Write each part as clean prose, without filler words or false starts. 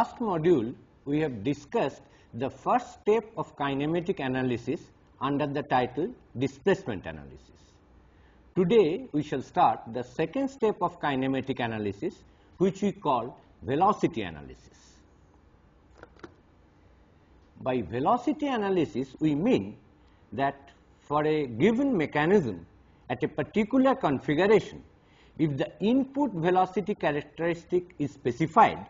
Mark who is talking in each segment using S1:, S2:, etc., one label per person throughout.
S1: last module, we have discussed the first step of kinematic analysis under the title displacement analysis. Today, we shall start the second step of kinematic analysis, which we call velocity analysis. By velocity analysis, we mean that for a given mechanism at a particular configuration, if the input velocity characteristic is specified,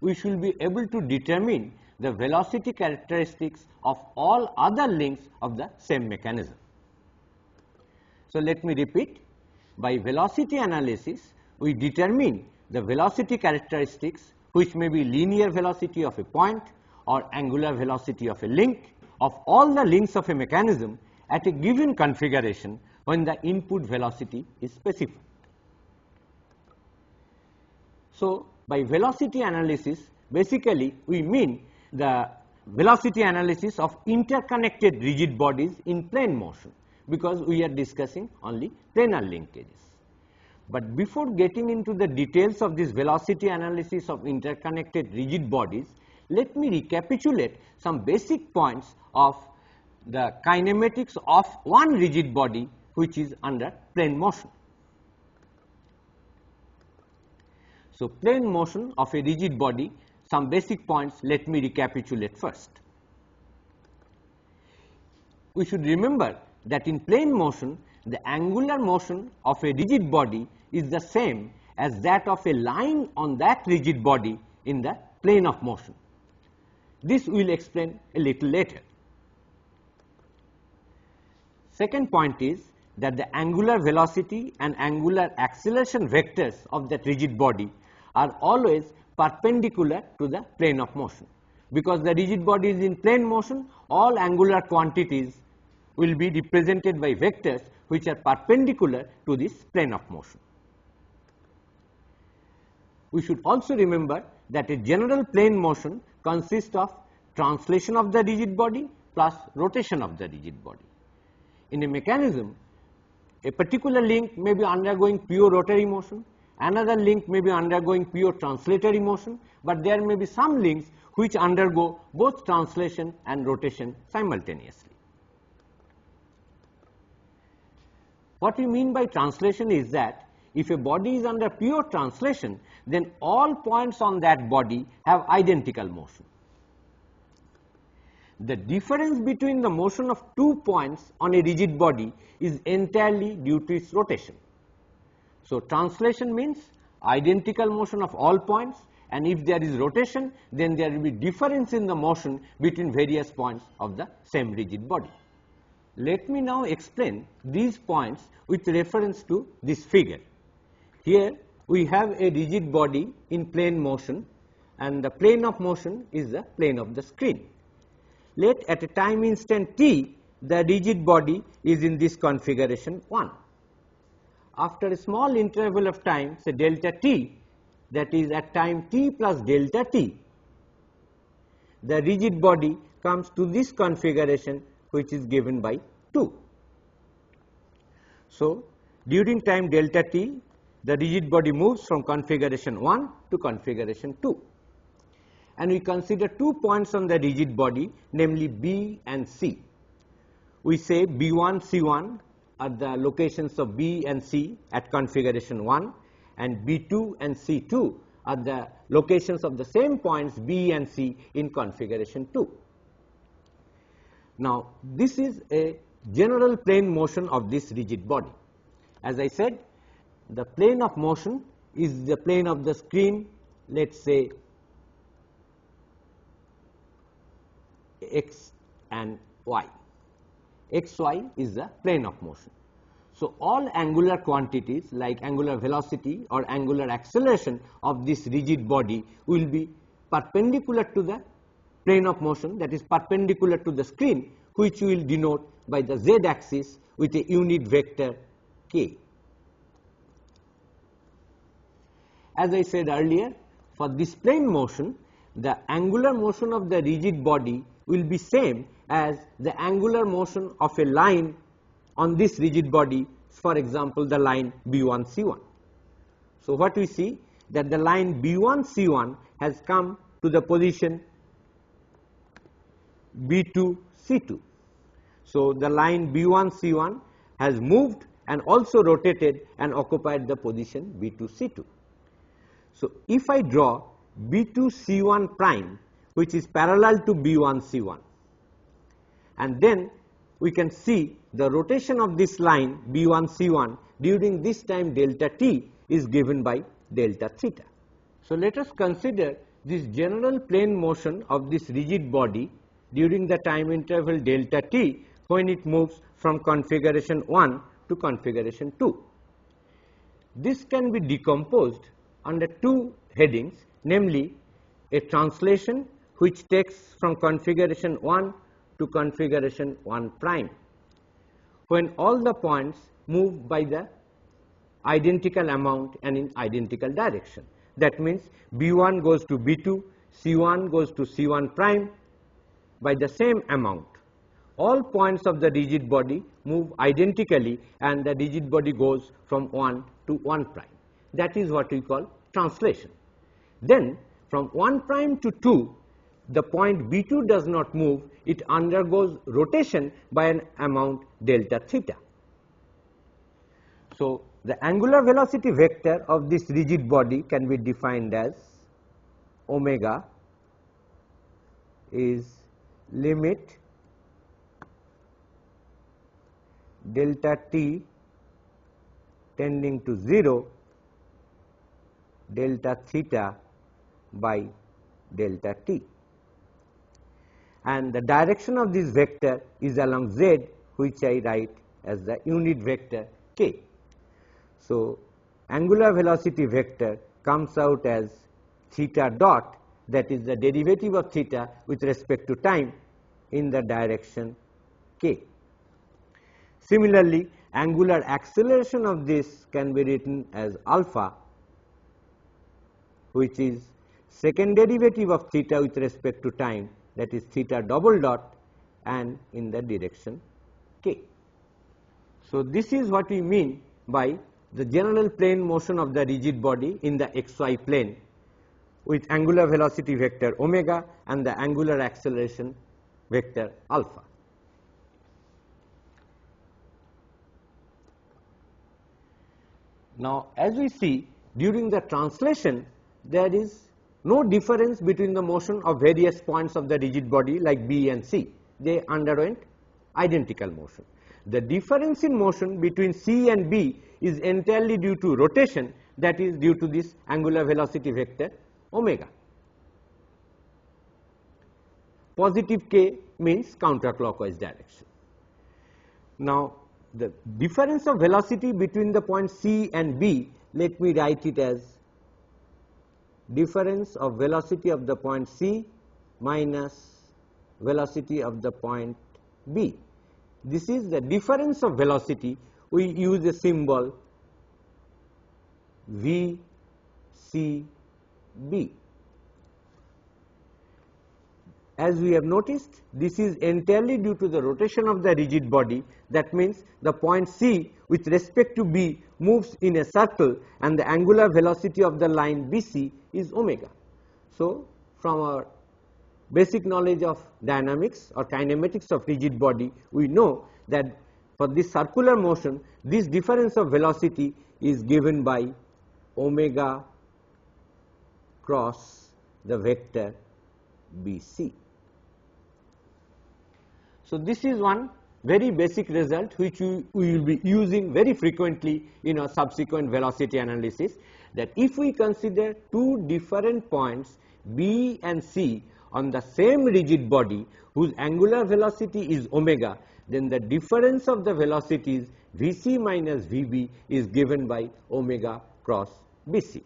S1: we should be able to determine the velocity characteristics of all other links of the same mechanism. So, let me repeat. By velocity analysis, we determine the velocity characteristics which may be linear velocity of a point or angular velocity of a link of all the links of a mechanism at a given configuration when the input velocity is specified. So, by velocity analysis, basically we mean the velocity analysis of interconnected rigid bodies in plane motion, because we are discussing only planar linkages. But before getting into the details of this velocity analysis of interconnected rigid bodies, let me recapitulate some basic points of the kinematics of one rigid body which is under plane motion. So, plane motion of a rigid body, some basic points let me recapitulate first. We should remember that in plane motion, the angular motion of a rigid body is the same as that of a line on that rigid body in the plane of motion. This we will explain a little later. Second point is that the angular velocity and angular acceleration vectors of that rigid body are always perpendicular to the plane of motion. Because the rigid body is in plane motion, all angular quantities will be represented by vectors which are perpendicular to this plane of motion. We should also remember that a general plane motion consists of translation of the rigid body plus rotation of the rigid body. In a mechanism, a particular link may be undergoing pure rotary motion, another link may be undergoing pure translatory motion, but there may be some links which undergo both translation and rotation simultaneously. What we mean by translation is that if a body is under pure translation, then all points on that body have identical motion. The difference between the motion of 2 points on a rigid body is entirely due to its rotation. So, translation means identical motion of all points, and if there is rotation, then there will be difference in the motion between various points of the same rigid body. Let me now explain these points with reference to this figure. Here we have a rigid body in plane motion, and the plane of motion is the plane of the screen. Let at a time instant t, the rigid body is in this configuration 1. After a small interval of time, say delta t, that is at time t plus delta t, the rigid body comes to this configuration which is given by 2. So, during time delta t, the rigid body moves from configuration 1 to configuration 2. And we consider 2 points on the rigid body, namely B and C. We say B1, C1 are the locations of B and C at configuration 1, and B2 and C2 are the locations of the same points B and C in configuration 2. Now, this is a general plane motion of this rigid body. As I said, the plane of motion is the plane of the screen, let us say x and y. X, y is the plane of motion. So, all angular quantities like angular velocity or angular acceleration of this rigid body will be perpendicular to the plane of motion, that is perpendicular to the screen, which we will denote by the z axis with a unit vector k. As I said earlier, for this plane motion, the angular motion of the rigid body will be same as the angular motion of a line on this rigid body, for example, the line B1 C1. So, what we see that the line B1 C1 has come to the position B2, C2. So, the line B1, C1 has moved and also rotated and occupied the position B2, C2. So, if I draw B2, C1 prime, which is parallel to B1, C1, and then we can see the rotation of this line B1, C1 during this time delta t is given by delta theta. So, let us consider this general plane motion of this rigid body during the time interval delta t when it moves from configuration 1 to configuration 2. This can be decomposed under two headings, namely a translation which takes from configuration 1 to configuration 1 prime, when all the points move by the identical amount and in identical direction. That means B1 goes to B2, C1 goes to C1 prime by the same amount. All points of the rigid body move identically and the rigid body goes from 1 to 1 prime. That is what we call translation. Then from 1 prime to 2, the point B2 does not move, it undergoes rotation by an amount delta theta. So, the angular velocity vector of this rigid body can be defined as omega is limit delta t tending to 0 delta theta by delta t, and the direction of this vector is along z, which I write as the unit vector k. So, angular velocity vector comes out as theta dot, that is the derivative of theta with respect to time in the direction k. Similarly, angular acceleration of this can be written as alpha, which is second derivative of theta with respect to time, that is theta double dot, and in the direction k. So, this is what we mean by the general plane motion of the rigid body in the xy plane with angular velocity vector omega and the angular acceleration vector alpha. Now, as we see, during the translation there is no difference between the motion of various points of the rigid body like B and C. They underwent identical motion. The difference in motion between C and B is entirely due to rotation, that is due to this angular velocity vector omega. Positive k means counterclockwise direction. Now, the difference of velocity between the points C and B, let me write it as difference of velocity of the point C minus velocity of the point B. This is the difference of velocity. We use a symbol VCB. As we have noticed, this is entirely due to the rotation of the rigid body. That means the point C with respect to B moves in a circle and the angular velocity of the line BC is omega. So, from our basic knowledge of dynamics or kinematics of rigid body, we know that for this circular motion, this difference of velocity is given by omega cross the vector BC. So, this is one very basic result which we will be using very frequently in our subsequent velocity analysis, that if we consider two different points B and C on the same rigid body whose angular velocity is omega, then the difference of the velocities Vc minus Vb is given by omega cross Bc.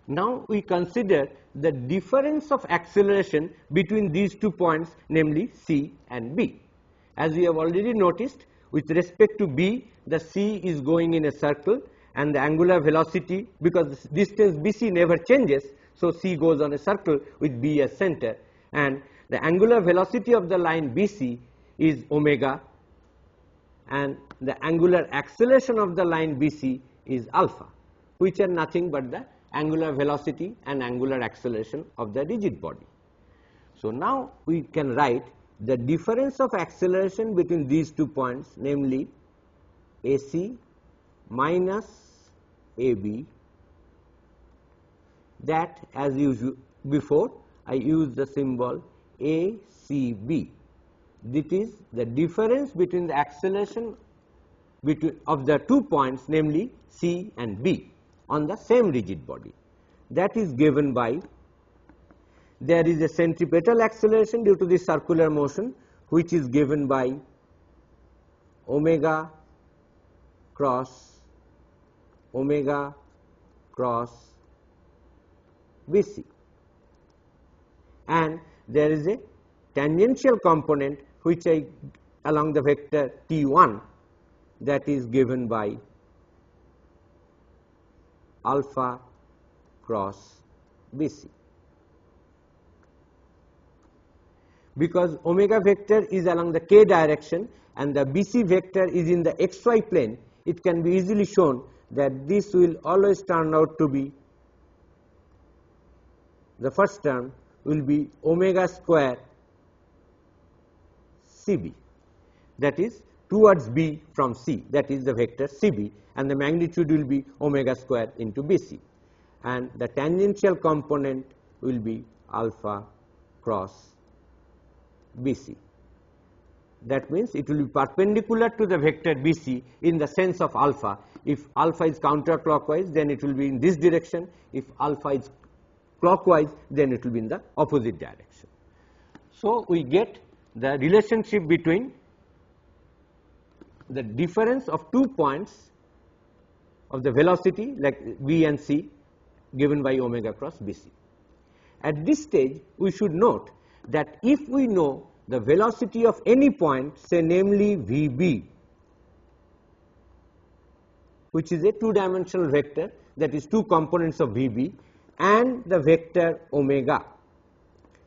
S1: Now, we consider the difference of acceleration between these 2 points, namely C and B. As we have already noticed, with respect to B, the C is going in a circle and the angular velocity, because the distance BC never changes, so C goes on a circle with B as center, and the angular velocity of the line BC is omega and the angular acceleration of the line BC is alpha, which are nothing but the angular velocity and angular acceleration of the rigid body. So now we can write the difference of acceleration between these 2 points, namely AC minus AB, that as usual before I use the symbol ACB. This is the difference between the acceleration of the 2 points, namely C and B, on the same rigid body. That is given by, there is a centripetal acceleration due to the circular motion, which is given by omega cross BC, and there is a tangential component which along the vector T1, that is given by alpha cross BC. Because omega vector is along the k direction and the BC vector is in the xy plane, it can be easily shown that this will always turn out to be, the first term will be omega square CB, that is towards B from C, that is the vector CB, and the magnitude will be omega square into BC, and the tangential component will be alpha cross BC. That means it will be perpendicular to the vector BC in the sense of alpha. If alpha is counterclockwise, then it will be in this direction. If alpha is clockwise, then it will be in the opposite direction. So we get the relationship between the difference of 2 points of the velocity like B and C given by omega cross BC. At this stage, we should note that if we know the velocity of any point, say namely VB, which is a 2-dimensional vector, that is 2 components of VB, and the vector omega,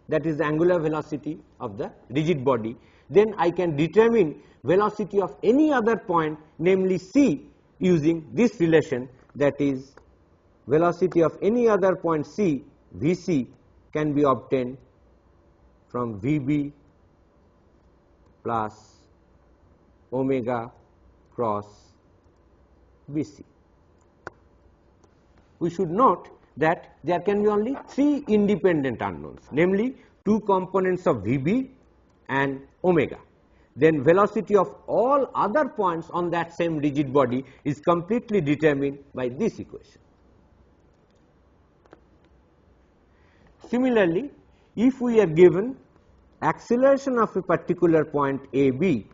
S1: that is the angular velocity of the rigid body, then I can determine velocity of any other point, namely C, using this relation, that is velocity of any other point C, Vc, can be obtained from Vb plus omega cross Bc. We should note that there can be only 3 independent unknowns, namely 2 components of Vb and omega. Then velocity of all other points on that same rigid body is completely determined by this equation. Similarly, if we are given acceleration of a particular point AB,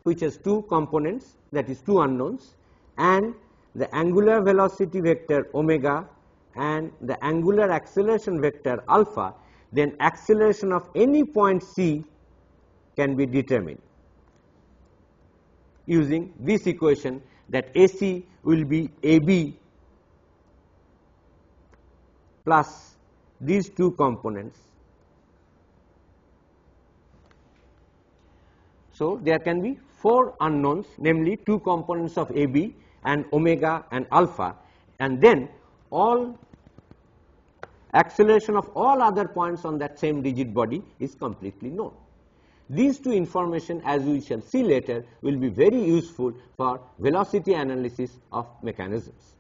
S1: which has 2 components, that is 2 unknowns, and the angular velocity vector omega and the angular acceleration vector alpha, then acceleration of any point C can be determined using this equation, that AC will be AB plus these 2 components. So there can be 4 unknowns, namely 2 components of AB and omega and alpha, and then all acceleration of all other points on that same rigid body is completely known. These 2 information, as we shall see later, will be very useful for velocity analysis of mechanisms.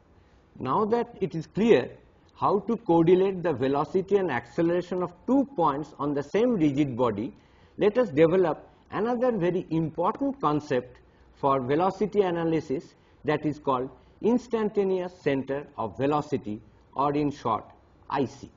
S1: Now that it is clear how to correlate the velocity and acceleration of 2 points on the same rigid body, let us develop another very important concept for velocity analysis, that is called instantaneous center of velocity, or in short IC.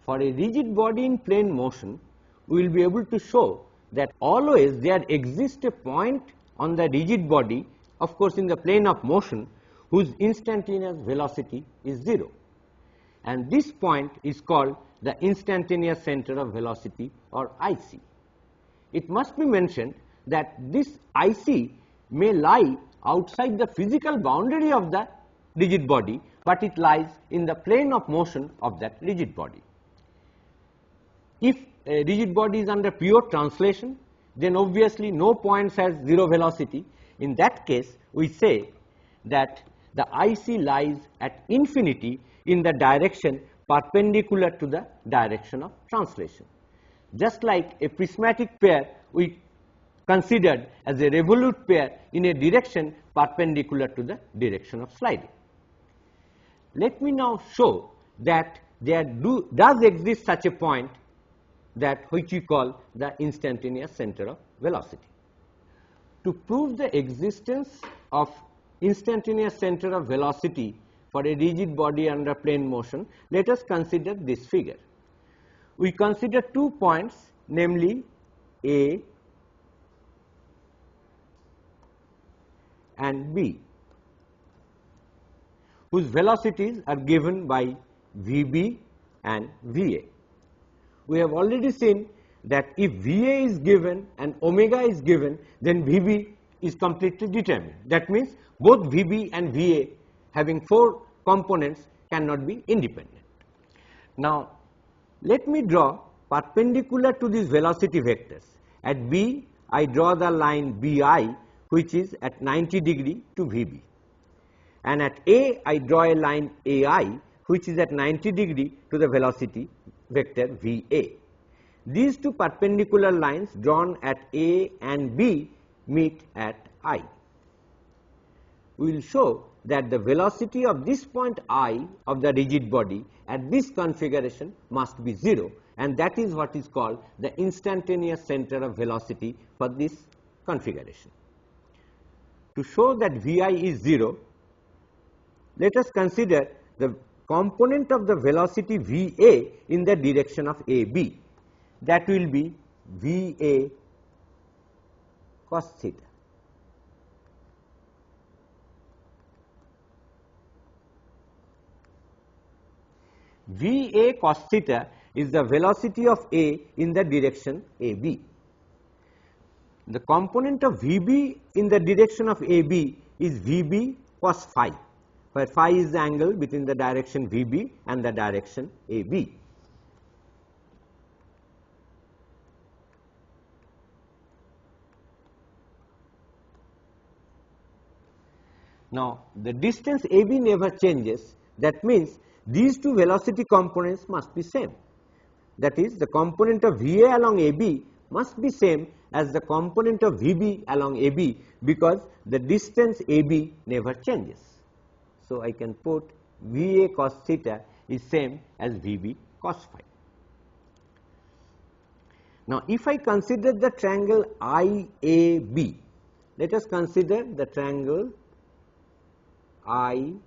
S1: For a rigid body in plane motion, we will be able to show that always there exists a point on the rigid body, of course in the plane of motion, whose instantaneous velocity is 0, and this point is called the instantaneous center of velocity, or IC. It must be mentioned that this IC may lie outside the physical boundary of the rigid body, but it lies in the plane of motion of that rigid body. If a rigid body is under pure translation, then obviously no points has 0 velocity. In that case, we say that the IC lies at infinity in the direction perpendicular to the direction of translation. Just like a prismatic pair we considered as a revolute pair in a direction perpendicular to the direction of sliding. Let me now show that there does exist such a point that which we call the instantaneous center of velocity. To prove the existence of instantaneous center of velocity for a rigid body under plane motion, let us consider this figure. We consider 2 points, namely A and B, whose velocities are given by Vb and Va. We have already seen that if Va is given and omega is given, then Vb is completely determined. That means both Vb and Va having 4 components cannot be independent. Now, let me draw perpendicular to these velocity vectors. At B, I draw the line Bi, which is at 90 degree to Vb. And at A, I draw a line Ai, which is at 90 degree to the velocity vector Va. These two perpendicular lines drawn at A and B meet at I. We will show that the velocity of this point I of the rigid body at this configuration must be 0, and that is what is called the instantaneous center of velocity for this configuration. To show that Vi is 0, let us consider the component of the velocity Va in the direction of AB. That will be Va cos theta. Va cos theta is the velocity of A in the direction AB. The component of Vb in the direction of AB is Vb cos phi, where phi is the angle between the direction Vb and the direction AB. Now, the distance AB never changes. That means these two velocity components must be same. That is, the component of Va along AB must be same as the component of Vb along AB, because the distance AB never changes. So, I can put Va cos theta is same as Vb cos phi. Now, if I consider the triangle IAB, let us consider the triangle IAB.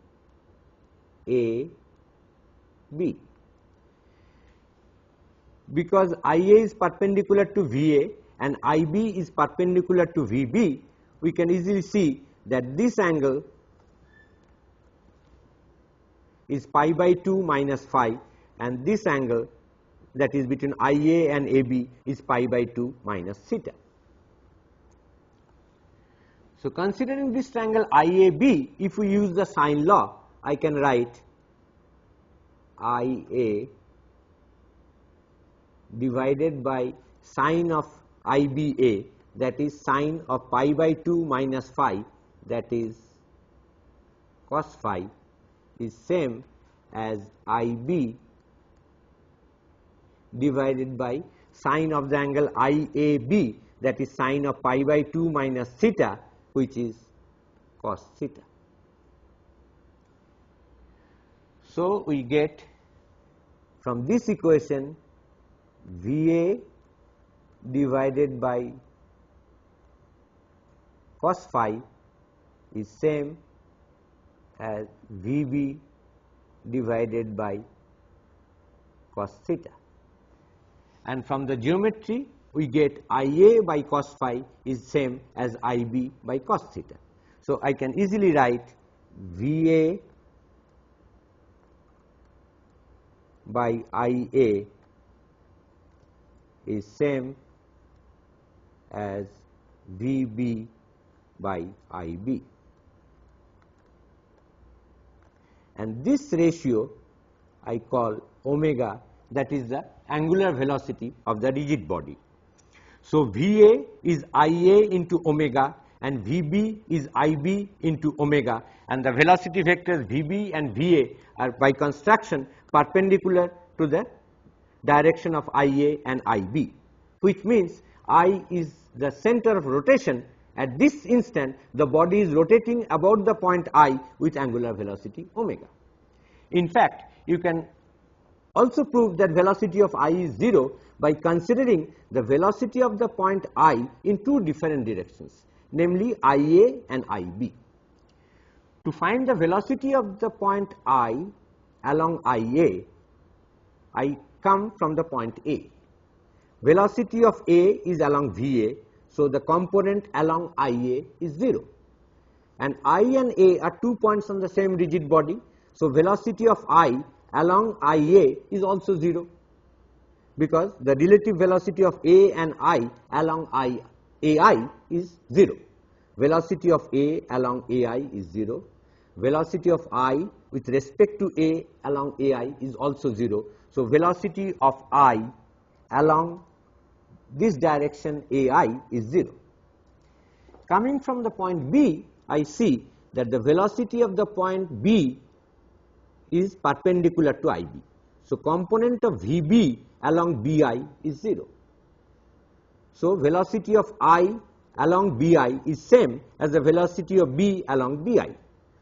S1: Because IA is perpendicular to Va and IB is perpendicular to Vb, we can easily see that this angle is pi by 2 minus phi, and this angle, that is between IA and AB, is pi by 2 minus theta. So, considering this triangle IAB, if we use the sine law, I can write IA divided by sine of IBA, that is sine of pi by 2 minus phi, that is cos phi, is same as IB divided by sine of the angle IAB, that is sine of pi by 2 minus theta, which is cos theta. So, we get from this equation Va divided by cos phi is same as Vb divided by cos theta, and from the geometry we get Ia by cos phi is same as Ib by cos theta. So, I can easily write Va by Ia is same as Vb by Ib, and this ratio I call omega, that is the angular velocity of the rigid body. So, Va is Ia into omega, and Vb is Ib into omega, and the velocity vectors Vb and Va are by construction perpendicular to the direction of Ia and Ib, which means I is the center of rotation. At this instant, the body is rotating about the point I with angular velocity omega. In fact, you can also prove that velocity of I is 0 by considering the velocity of the point I in two different directions, namely Ia and Ib. To find the velocity of the point I along Ia, I come from the point A. Velocity of A is along Va, so the component along Ia is 0. And I and A are 2 points on the same rigid body, so velocity of I along Ia is also 0, because the relative velocity of A and I along AI is 0. Velocity of A along AI is 0. Velocity of I with respect to A along AI is also 0. So, velocity of I along this direction AI is 0. Coming from the point B, I see that the velocity of the point B is perpendicular to IB. So, component of Vb along Bi is 0. So, velocity of I along Bi is same as the velocity of B along Bi.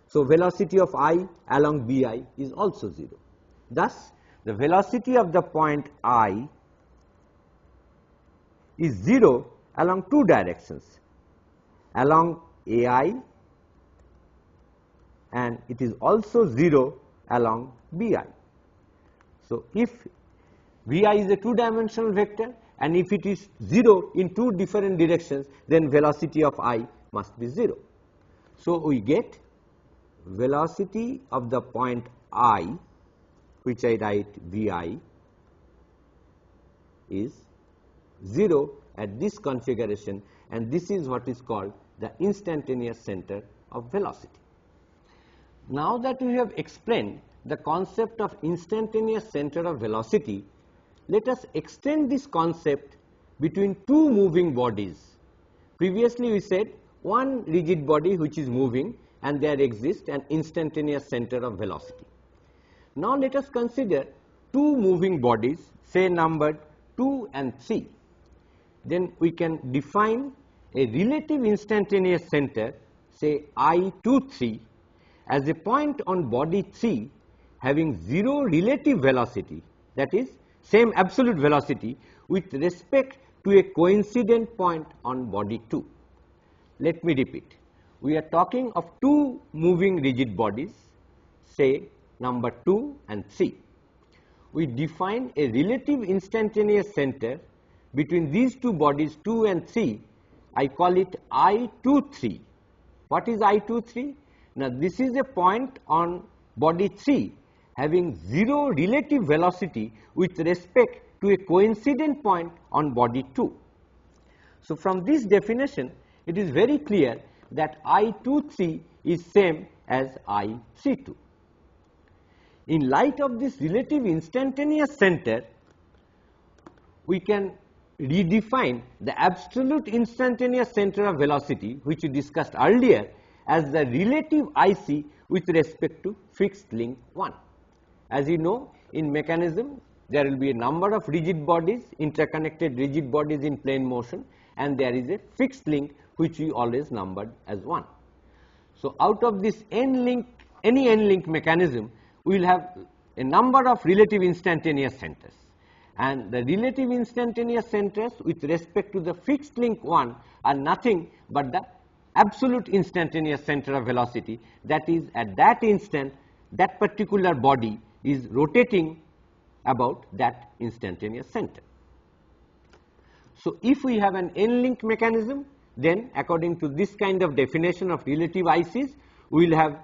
S1: So, velocity of I along Bi is also 0. Thus, the velocity of the point I is 0 along two directions, along AI, and it is also 0 along Bi. So, if Vi is a two-dimensional vector and if it is 0 in two different directions, then velocity of I must be 0. So, we get velocity of the point I, which I write Vi, is 0 at this configuration, and this is what is called the instantaneous center of velocity. Now that we have explained the concept of instantaneous center of velocity, let us extend this concept between two moving bodies. Previously we said one rigid body which is moving and there exists an instantaneous center of velocity. Now let us consider two moving bodies, say numbered 2 and 3. Then we can define a relative instantaneous center, say I23, as a point on body 3 having 0 relative velocity, that is same absolute velocity with respect to a coincident point on body 2. Let me repeat. We are talking of two moving rigid bodies, say number 2 and 3. We define a relative instantaneous center between these two bodies 2 and 3. I call it I23. What is I23? Now, this is a point on body 3 having 0 relative velocity with respect to a coincident point on body 2. So, from this definition, it is very clear that I23 is same as I32. In light of this relative instantaneous center, we can redefine the absolute instantaneous center of velocity, which we discussed earlier, as the relative IC with respect to fixed link 1. As you know, in mechanism there will be a number of rigid bodies, interconnected rigid bodies in plane motion, and there is a fixed link which we always numbered as 1. So, out of this n-link, any n-link mechanism, we will have a number of relative instantaneous centers, and the relative instantaneous centers with respect to the fixed link 1 are nothing but the absolute instantaneous center of velocity, that is at that instant that particular body is rotating about that instantaneous center. So, if we have an n-link mechanism, then according to this kind of definition of relative ICs, we will have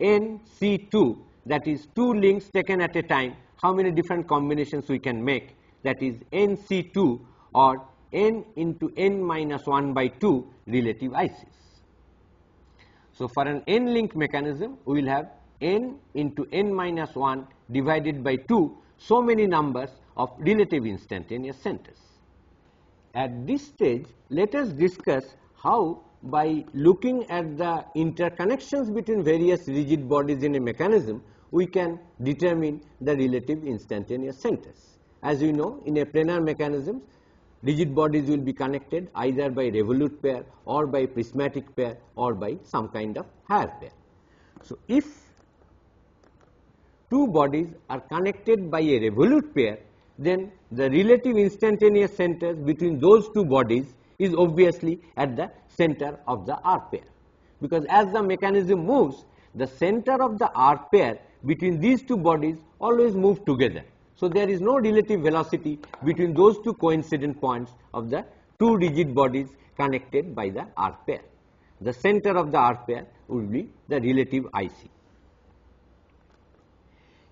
S1: NC2, that is 2 links taken at a time. How many different combinations we can make, that is NC2 or n into n minus 1 by 2 relative ICs. So, for an n-link mechanism, we will have n into n minus 1 divided by 2 so many numbers of relative instantaneous centers. At this stage, let us discuss how by looking at the interconnections between various rigid bodies in a mechanism, we can determine the relative instantaneous centers. As you know, in a planar mechanism, rigid bodies will be connected either by revolute pair or by prismatic pair or by some kind of higher pair. So, if two bodies are connected by a revolute pair, then the relative instantaneous centers between those two bodies is obviously at the center of the R pair, because as the mechanism moves, the center of the R pair between these two bodies always move together. So, there is no relative velocity between those two coincident points of the two rigid bodies connected by the R pair. The center of the R pair would be the relative IC.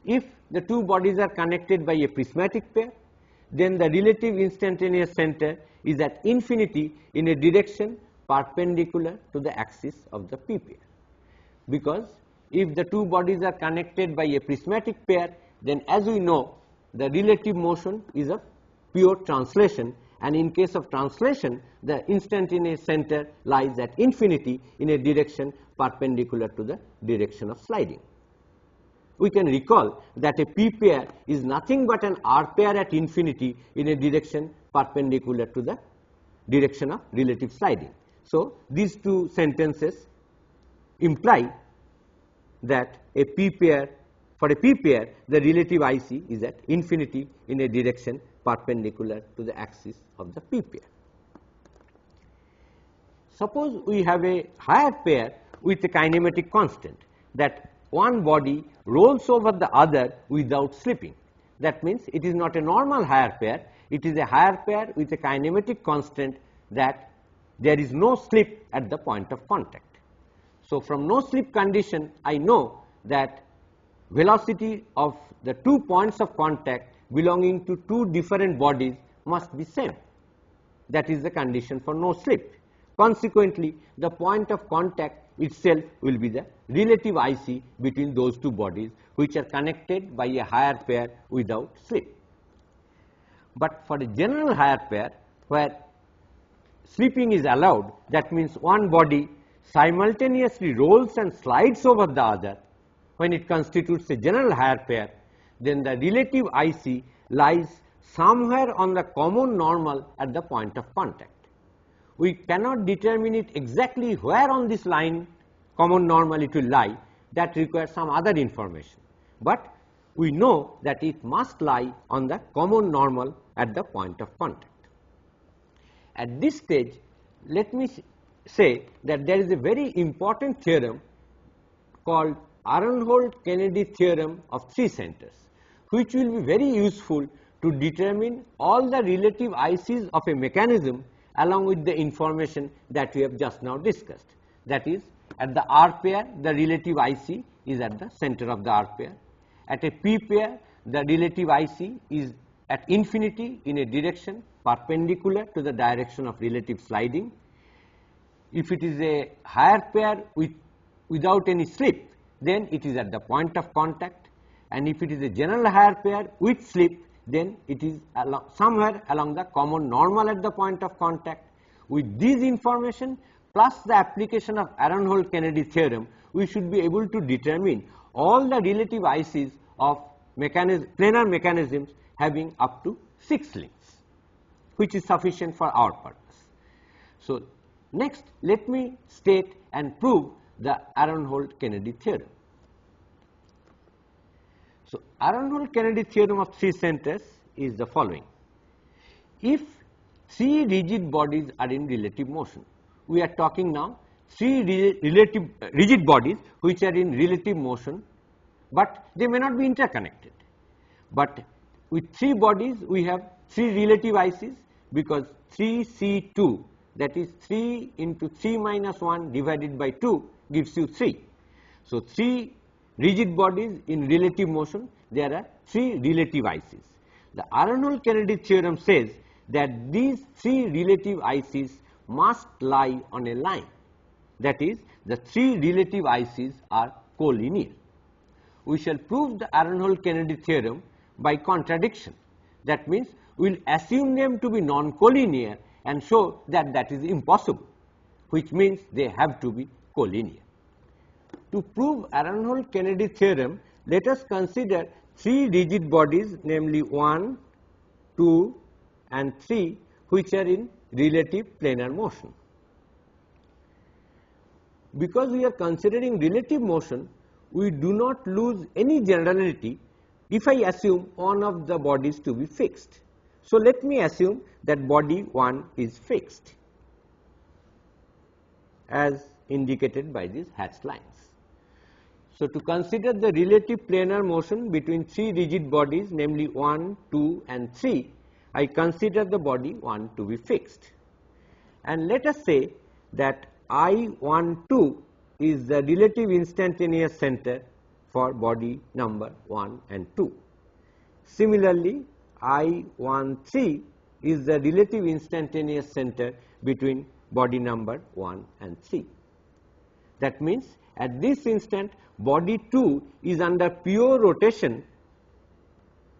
S1: If the two bodies are connected by a prismatic pair, then the relative instantaneous center is at infinity in a direction perpendicular to the axis of the P pair, because if the two bodies are connected by a prismatic pair, then as we know, the relative motion is a pure translation, and in case of translation, the instantaneous center lies at infinity in a direction perpendicular to the direction of sliding. We can recall that a P pair is nothing but an R pair at infinity in a direction perpendicular to the direction of relative sliding. So, these two sentences imply that a P pair, for a P pair, the relative IC is at infinity in a direction perpendicular to the axis of the P pair. Suppose we have a higher pair with a kinematic constant, that one body rolls over the other without slipping. That means it is not a normal higher pair, it is a higher pair with a kinematic constant that there is no slip at the point of contact. So, from no slip condition, I know that velocity of the 2 points of contact belonging to two different bodies must be same. That is the condition for no slip. Consequently, the point of contact itself will be the relative IC between those two bodies which are connected by a higher pair without slip. But for a general higher pair where slipping is allowed, that means one body simultaneously rolls and slides over the other, when it constitutes a general higher pair, then the relative IC lies somewhere on the common normal at the point of contact. We cannot determine it exactly where on this line common normal it will lie, that requires some other information, but we know that it must lie on the common normal at the point of contact. At this stage, let me say that there is a very important theorem called Aronhold-Kennedy theorem of three centers, which will be very useful to determine all the relative ICs of a mechanism along with the information that we have just now discussed. That is, at the R pair, the relative IC is at the center of the R pair. At a P pair, the relative IC is at infinity in a direction perpendicular to the direction of relative sliding. If it is a higher pair without any slip, then it is at the point of contact, and if it is a general higher pair with slip, then it is somewhere along the common normal at the point of contact. With this information plus the application of Aronhold-Kennedy theorem, we should be able to determine all the relative ICs of planar mechanisms having up to 6 links, which is sufficient for our purpose. So, next let me state and prove the Aronhold-Kennedy theorem. So, Aronhold-Kennedy theorem of three centers is the following. If three rigid bodies are in relative motion, we are talking now three rigid bodies which are in relative motion, but they may not be interconnected. But with three bodies, we have three relative ICs, because 3C2, that is 3 into 3 minus 1 divided by 2 gives you 3. So, three rigid bodies in relative motion, there are three relative ICs. The Aronhold-Kennedy theorem says that these three relative ICs must lie on a line. That is, the three relative ICs are collinear. We shall prove the Aronhold-Kennedy theorem by contradiction. That means, we will assume them to be non-collinear and show that that is impossible. which means they have to be collinear. To prove Aronhold-Kennedy theorem, let us consider three rigid bodies, namely 1, 2 and 3, which are in relative planar motion. Because we are considering relative motion, we do not lose any generality if I assume one of the bodies to be fixed. So, let me assume that body 1 is fixed as indicated by these hatched lines. So, to consider the relative planar motion between three rigid bodies, namely 1, 2 and 3, I consider the body 1 to be fixed. And let us say that I12 is the relative instantaneous center for body number 1 and 2. Similarly, I13 is the relative instantaneous center between body number 1 and 3. That means, at this instant body 2 is under pure rotation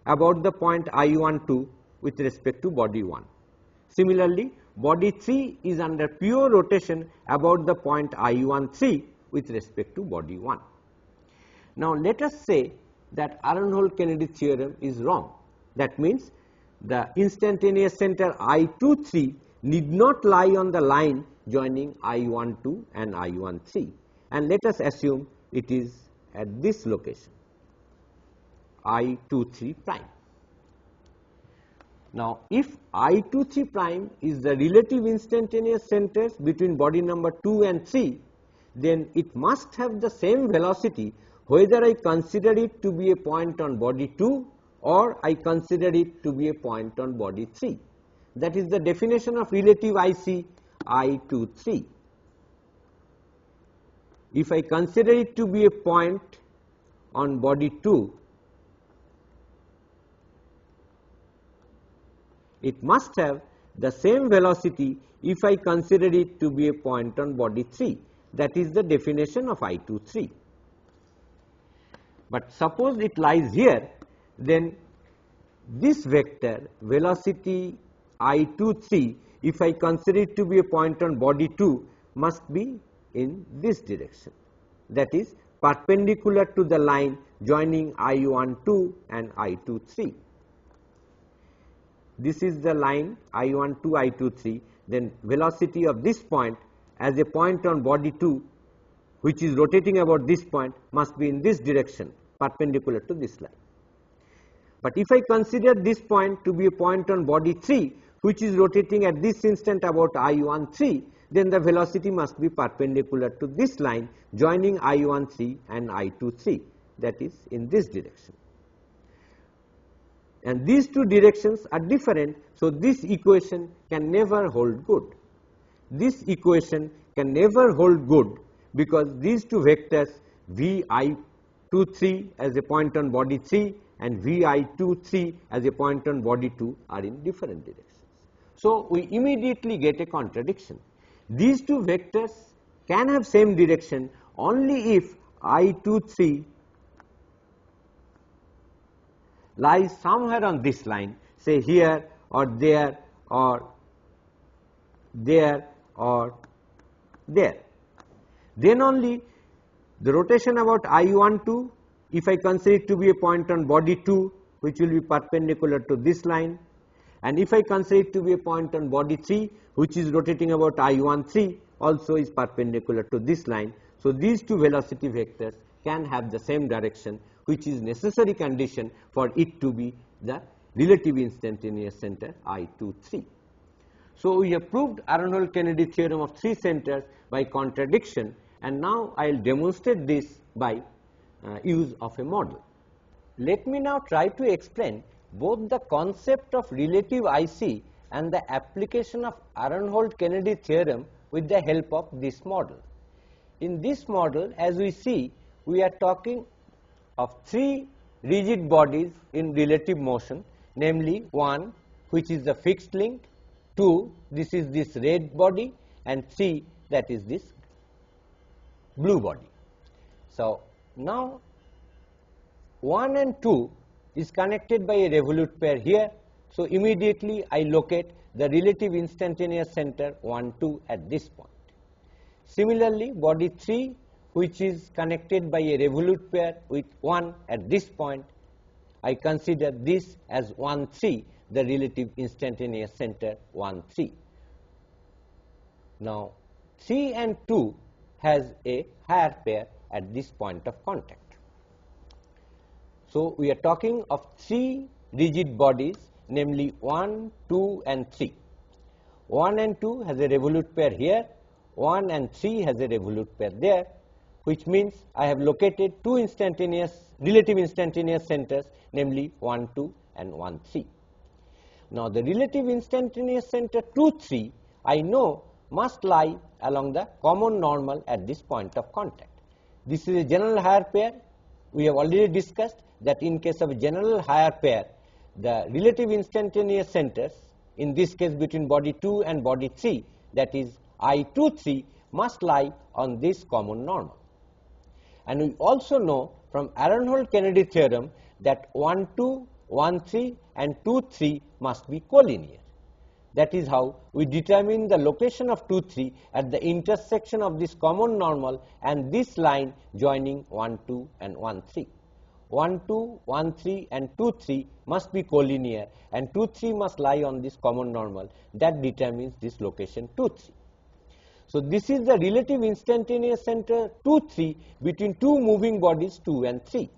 S1: about the point I12 with respect to body 1. Similarly, body 3 is under pure rotation about the point I13 with respect to body 1. Now, let us say that Aronhold-Kennedy theorem is wrong. That means, the instantaneous center I23 need not lie on the line joining I12 and I13, and let us assume it is at this location I23 prime. Now, if I23 prime is the relative instantaneous centers between body number 2 and 3, then it must have the same velocity whether I consider it to be a point on body 2 or I consider it to be a point on body 3. That is the definition of relative IC I23. If I consider it to be a point on body 2, it must have the same velocity if I consider it to be a point on body 3. That is the definition of I23. But suppose it lies here, then this vector velocity I23, if I consider it to be a point on body 2, must be in this direction, that is perpendicular to the line joining I12 and I23. This is the line I12, I23, then velocity of this point as a point on body 2, which is rotating about this point, must be in this direction perpendicular to this line. But if I consider this point to be a point on body 3, which is rotating at this instant about I13, then the velocity must be perpendicular to this line joining I13 and I23, that is in this direction. And these two directions are different, so this equation can never hold good. This equation can never hold good because these two vectors Vi23 as a point on body 3 and Vi23 as a point on body 2 are in different directions. So, we immediately get a contradiction. These two vectors can have same direction only if I23 lies somewhere on this line, say here or there or there or there. Then only the rotation about I12, if I consider it to be a point on body 2, which will be perpendicular to this line, and if I consider it to be a point on body 3, which is rotating about I13, also is perpendicular to this line. So, these two velocity vectors can have the same direction, which is necessary condition for it to be the relative instantaneous center I23. So, we have proved Aronhold-Kennedy theorem of three centers by contradiction, and now I will demonstrate this by use of a model. Let me now try to explain both the concept of relative IC and the application of Aronhold-Kennedy theorem with the help of this model. In this model, as we see, we are talking of three rigid bodies in relative motion, namely 1, which is the fixed link, 2, this is this red body, and 3, that is this blue body. So, now 1 and 2 is connected by a revolute pair here. So, immediately I locate the relative instantaneous center 1, 2 at this point. Similarly, body 3, which is connected by a revolute pair with 1 at this point, I consider this as 1, 3, the relative instantaneous center 1, 3. Now, 3 and 2 has a higher pair at this point of contact. So, we are talking of 3 rigid bodies, namely 1, 2 and 3. 1 and 2 has a revolute pair here, 1 and 3 has a revolute pair there, which means I have located 2 relative instantaneous centers, namely 1, 2 and 1, 3. Now, the relative instantaneous center 2, 3, I know must lie along the common normal at this point of contact. This is a general higher pair. We have already discussed that in case of a general higher pair, the relative instantaneous centers, in this case between body 2 and body 3, that is I2, 3, must lie on this common normal. And we also know from Aronhold-Kennedy theorem that 1, 2, 1, 3 and 2, 3 must be collinear. That is how we determine the location of 2, 3 at the intersection of this common normal and this line joining 1, 2 and 1, 3. 1, 2, 1, 3 and 2, 3 must be collinear and 2, 3 must lie on this common normal that determines this location 2, 3. So, this is the relative instantaneous center 2, 3 between two moving bodies 2 and 3.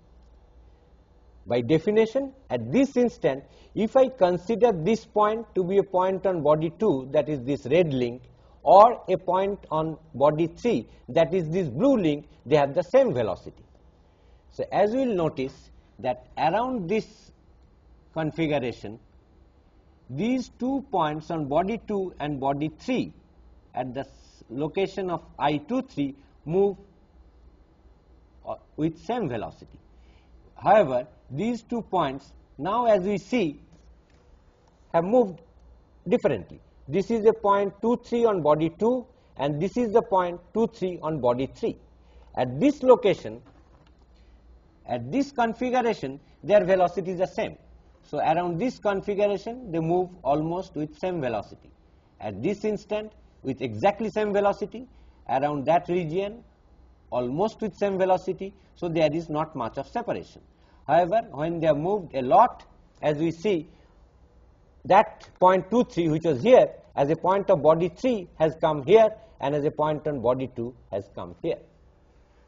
S1: By definition, at this instant, if I consider this point to be a point on body 2, that is this red link, or a point on body 3, that is this blue link, they have the same velocity. So, as we will notice that around this configuration, these 2 points on body 2 and body 3 at the location of I2, 3 move with same velocity. However, these 2 points now, as we see, have moved differently. This is a point 2, 3 on body 2 and this is the point 2, 3 on body 3. At this location, at this configuration, their velocities are same. So, around this configuration, they move almost with same velocity. At this instant, with exactly same velocity, around that region, almost with same velocity. So, there is not much of separation. However, when they have moved a lot, as we see, that point 2, 3 which was here as a point of body 3 has come here and as a point on body 2 has come here.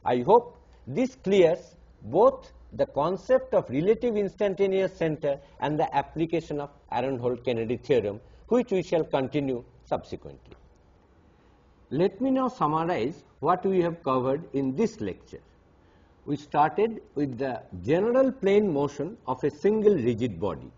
S1: I hope this clears both the concept of relative instantaneous center and the application of Aronhold-Kennedy theorem, which we shall continue subsequently. Let me now summarize what we have covered in this lecture. We started with the general plane motion of a single rigid body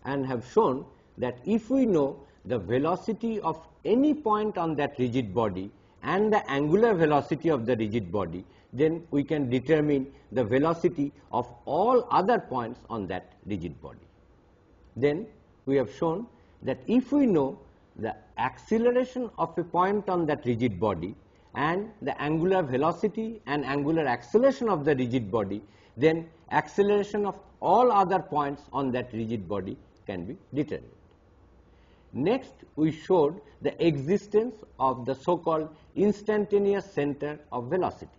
S1: and have shown that if we know the velocity of any point on that rigid body and the angular velocity of the rigid body, then we can determine the velocity of all other points on that rigid body. Then we have shown that if we know the acceleration of a point on that rigid body and the angular velocity and angular acceleration of the rigid body, then acceleration of all other points on that rigid body can be determined. Next, we showed the existence of the so-called instantaneous center of velocity.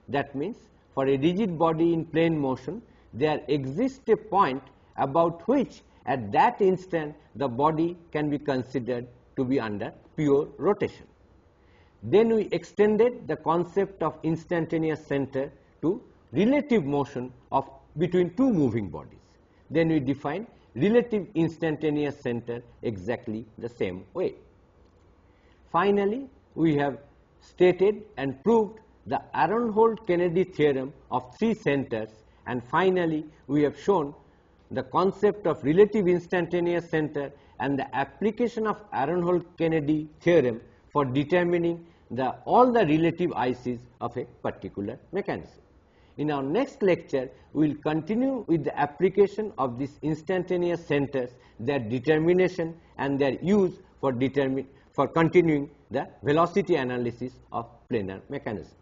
S1: That means, for a rigid body in plane motion, there exists a point about which at that instant the body can be considered to be under pure rotation. Then we extended the concept of instantaneous center to relative motion of between two moving bodies. Then we defined relative instantaneous center exactly the same way. Finally, we have stated and proved the Aronhold-Kennedy theorem of three centers, and finally we have shown the concept of relative instantaneous center and the application of Aronhold-Kennedy theorem for determining all the relative ICs of a particular mechanism. In our next lecture, we will continue with the application of these instantaneous centers, their determination and their use for continuing the velocity analysis of planar mechanisms.